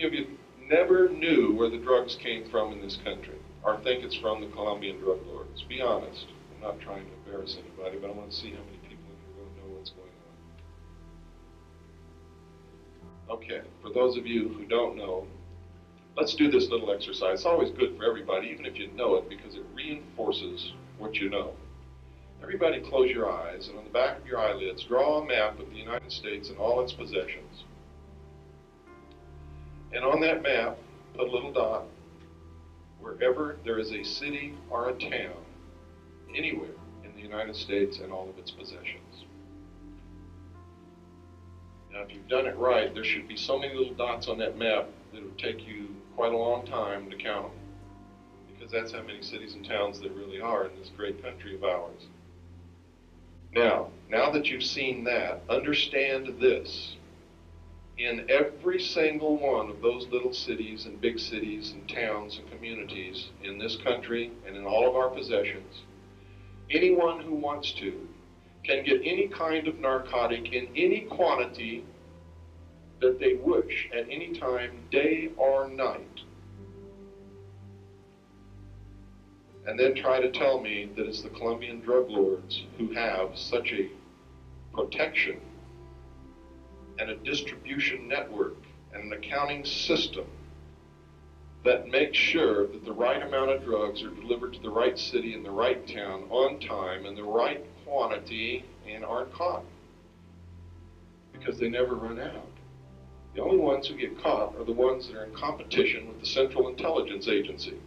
many of you never knew where the drugs came from in this country, or think it's from the Colombian drug lords? Be honest. I'm not trying to embarrass anybody, but I want to see how many people in here really know what's going on. Okay, for those of you who don't know, let's do this little exercise. It's always good for everybody, even if you know it, because it reinforces what you know. Everybody close your eyes, and on the back of your eyelids, draw a map of the United States and all its possessions. And on that map, put a little dot wherever there is a city or a town, anywhere in the United States and all of its possessions. Now, if you've done it right, there should be so many little dots on that map that it would take you quite a long time to count them, because that's how many cities and towns there really are in this great country of ours. Now that you've seen that, understand this. In every single one of those little cities and big cities and towns and communities in this country and in all of our possessions, anyone who wants to can get any kind of narcotic in any quantity that they wish at any time, day or night. And then try to tell me that it's the Colombian drug lords who have such a protection and a distribution network and an accounting system that makes sure that the right amount of drugs are delivered to the right city and the right town on time and the right quantity and aren't caught, because they never run out. The only ones who get caught are the ones that are in competition with the Central Intelligence Agency.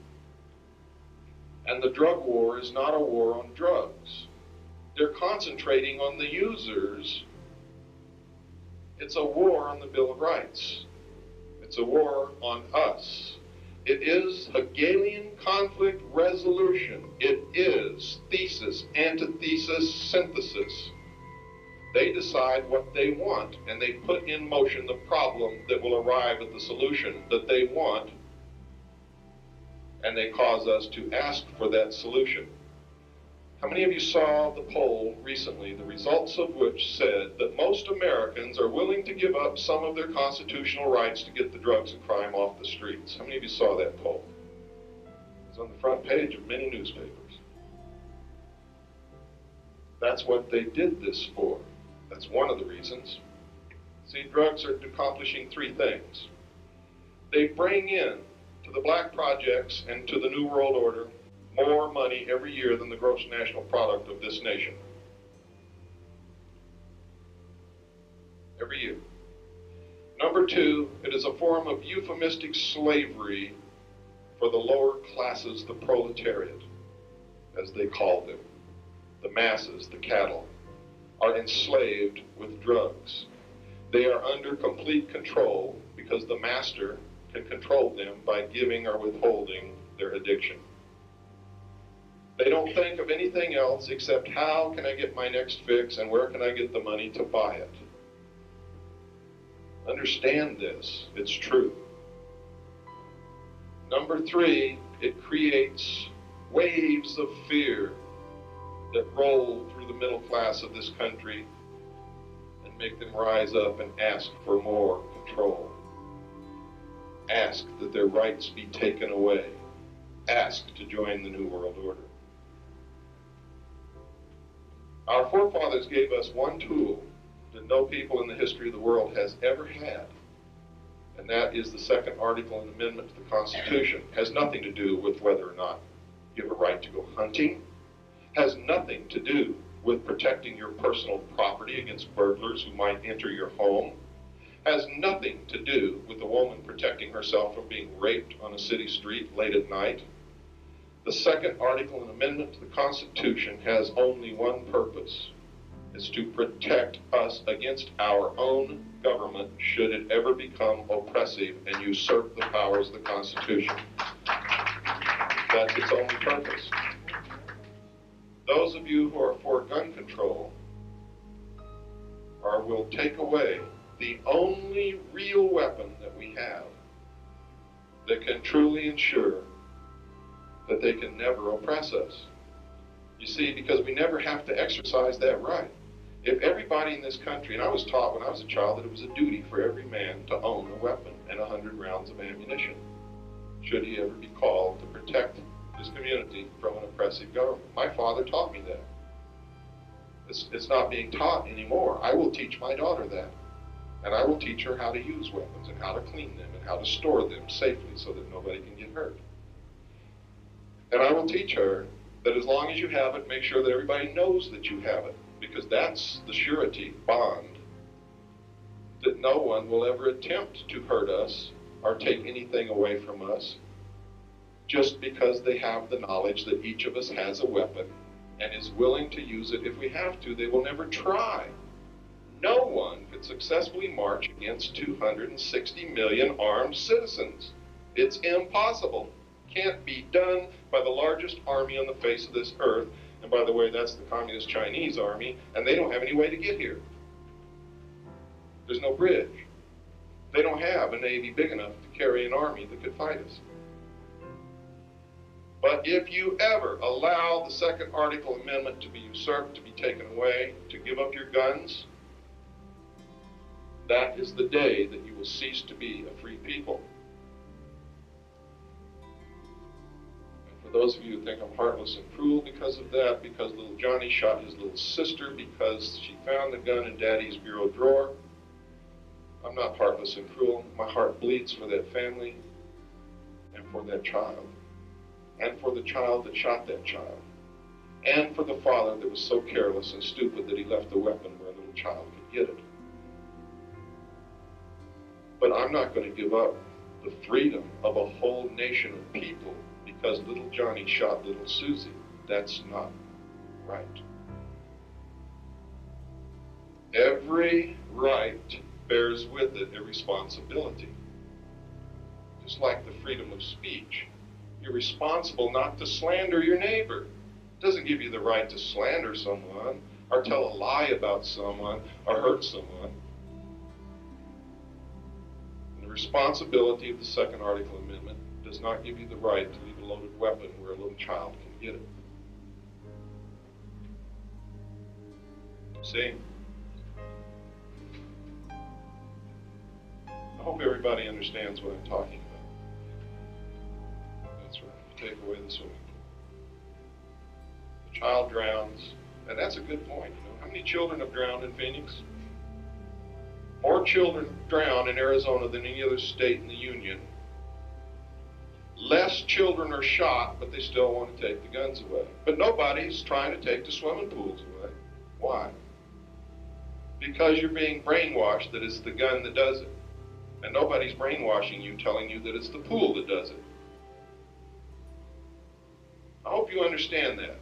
And the drug war is not a war on drugs. They're concentrating on the users. It's a war on the Bill of Rights. It's a war on us. It is Hegelian conflict resolution. It is thesis, antithesis, synthesis. They decide what they want, and they put in motion the problem that will arrive at the solution that they want, and they cause us to ask for that solution. How many of you saw the poll recently, the results of which said that most Americans are willing to give up some of their constitutional rights to get the drugs and crime off the streets? How many of you saw that poll? It was on the front page of many newspapers. That's what they did this for. That's one of the reasons. See, drugs are accomplishing three things. They bring in to the black projects and to the New World Order more money every year than the gross national product of this nation. Every year. Number two, it is a form of euphemistic slavery for the lower classes, the proletariat, as they call them. The masses, the cattle, are enslaved with drugs. They are under complete control because the master can control them by giving or withholding their addiction. They don't think of anything else except how can I get my next fix and where can I get the money to buy it. Understand this, it's true. Number three, it creates waves of fear that roll through the middle class of this country and make them rise up and ask for more control. Ask that their rights be taken away. Ask to join the New World Order. Our forefathers gave us one tool that no people in the history of the world has ever had, and that is the second article and amendment to the Constitution. It has nothing to do with whether or not you have a right to go hunting. It has nothing to do with protecting your personal property against burglars who might enter your home. It has nothing to do with a woman protecting herself from being raped on a city street late at night. The second article and amendment to the Constitution has only one purpose. It's to protect us against our own government should it ever become oppressive and usurp the powers of the Constitution. That's its only purpose. Those of you who are for gun control will take away the only real weapon that we have that can truly ensure that they can never oppress us. You see, because we never have to exercise that right. If everybody in this country, and I was taught when I was a child that it was a duty for every man to own a weapon and 100 rounds of ammunition, should he ever be called to protect his community from an oppressive government. My father taught me that. It's not being taught anymore. I will teach my daughter that. And I will teach her how to use weapons and how to clean them and how to store them safely so that nobody can get hurt. And I will teach her that as long as you have it, make sure that everybody knows that you have it, because that's the surety bond that no one will ever attempt to hurt us or take anything away from us just because they have the knowledge that each of us has a weapon and is willing to use it if we have to. They will never try. No one could successfully march against 260 million armed citizens. It's impossible. Can't be done by the largest army on the face of this earth. And by the way, that's the Communist Chinese army, and they don't have any way to get here. There's no bridge. They don't have a navy big enough to carry an army that could fight us. But if you ever allow the Second Article Amendment to be usurped, to be taken away, to give up your guns, that is the day that you will cease to be a free people. And for those of you who think I'm heartless and cruel because of that, because little Johnny shot his little sister because she found the gun in Daddy's bureau drawer, I'm not heartless and cruel. My heart bleeds for that family and for that child, and for the child that shot that child, and for the father that was so careless and stupid that he left the weapon where a little child could get it. But I'm not going to give up the freedom of a whole nation of people because little Johnny shot little Susie. That's not right. Every right bears with it a responsibility. Just like the freedom of speech. You're responsible not to slander your neighbor. It doesn't give you the right to slander someone or tell a lie about someone or hurt someone. And the responsibility of the Second Article Amendment does not give you the right to leave a loaded weapon where a little child can get it. See? I hope everybody understands what I'm talking about. That's right. Take away the swimming pool. The child drowns, and that's a good point. You know, how many children have drowned in Phoenix? More children drown in Arizona than any other state in the Union. Less children are shot, but they still want to take the guns away. But nobody's trying to take the swimming pools away. Why? Because you're being brainwashed that it's the gun that does it. And nobody's brainwashing you, telling you that it's the pool that does it. I hope you understand that.